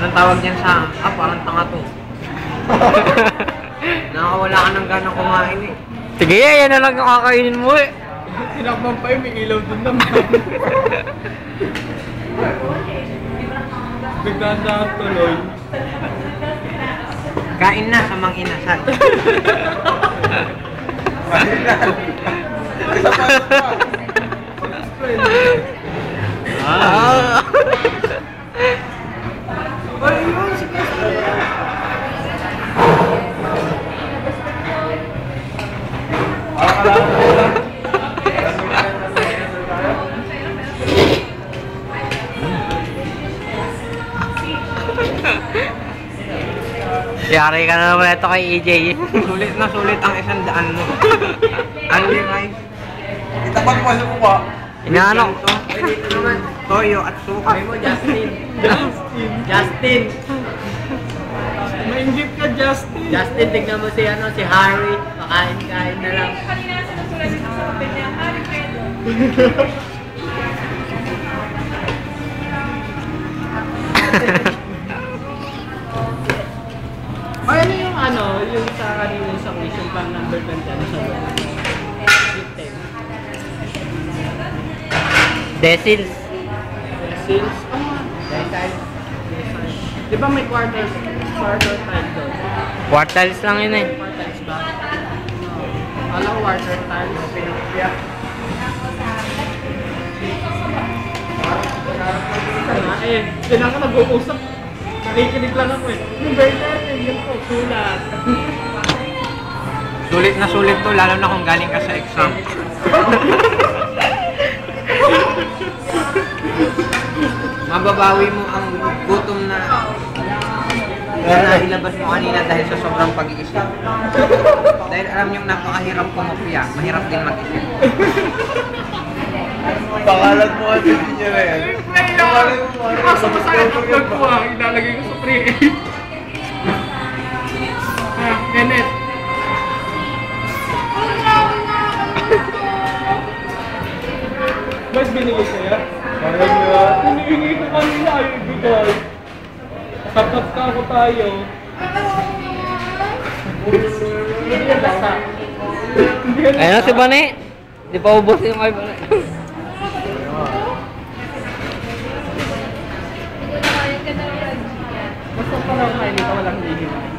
Anong tawag niyan sa... parang tanga to. Nakakawala ka ng ganang kumain eh. Sige, yan na lang yung kakainin mo eh. Tinakman pa yun, may ilaw dun naman. Nagdaan tuloy. Kain na sa mang inasal. Yari ka na naman ito kay EJ. Sulit na sulit ang 100 mo. Only rice. Itapat mo sa mukha. Inaano? Toyo at suka. Mo, Justin. Justin. Maingit ka, Justin. Justin, tignan mo si si Harry. Makain-kain na lang. Kanina sinusulat dito sa kapit niya, Harry Pedro. Ay, ano yung sa kanina sa mission plan number 20, sa loob? Decils. Sales? Di ba may quarter time doon? Quartiles lang yun eh. Quartiles ba? Alam ko quarter time. Pinakpiyak. Kailangan ko nag-uusap. Nakikinig lang ako eh. Number 10, yun po, sulat. Sulit na sulit to, lalo na kung galing ka sa exam. Mababawi mo ang gutom na ilabas mo kanina dahil sa sobrang pag-iisip. Dahil alam niyong napakahirap kumopya, mahirap din mag-isip. Pangalan mo kasi niya na yan. Pangalan mo ano? Asa mo sa upload ko ilalagay ko sa 3A. Kenneth. Ba't binigay sa'yo? Parang hinihingi ko kanina ayaw ibigay. Tapat ka ako tayo. Hindi yan basa. Ayun si Bani. Di pa ubos yung kay Bani. Basta pa lang kain dito, walang hihinay.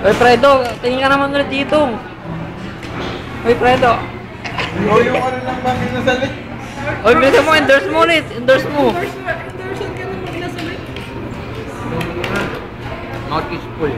Oy, Fredo, tingin ka naman ulit dito. Oy, Fredo. O yung ano lang namin nasalit. Oy, bilisan mo, endorse mo ulit. Endorse mo. Mouth is full.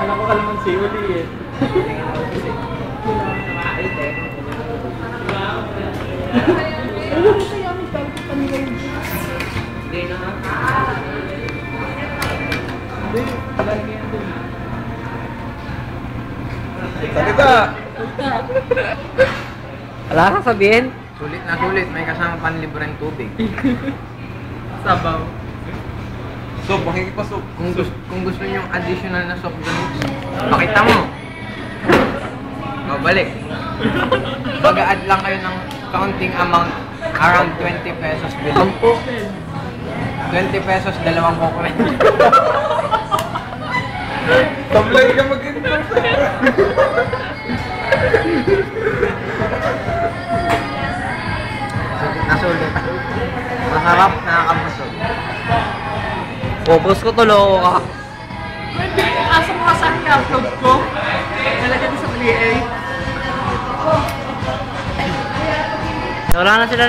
Anak ko kalaman si Uli eh. Salita! Wala ka sabihin? Sulit na sulit, may kasama panlibreng tubig. Sabaw. Soup, makikipasoup. Kung gusto niyo yung additional na soft drinks, pakita mo. Balik. Mag-a-add lang kayo ng counting amount around 20 pesos below. 20 pesos, dalawang coconut. Tablay ka mag-endorse. Nasulit. Masarap, nakakabusog. Focus ko tulo ka. Asa mo ka saan i-upload ko? Nalagyan ko sa 3A. Wala na sila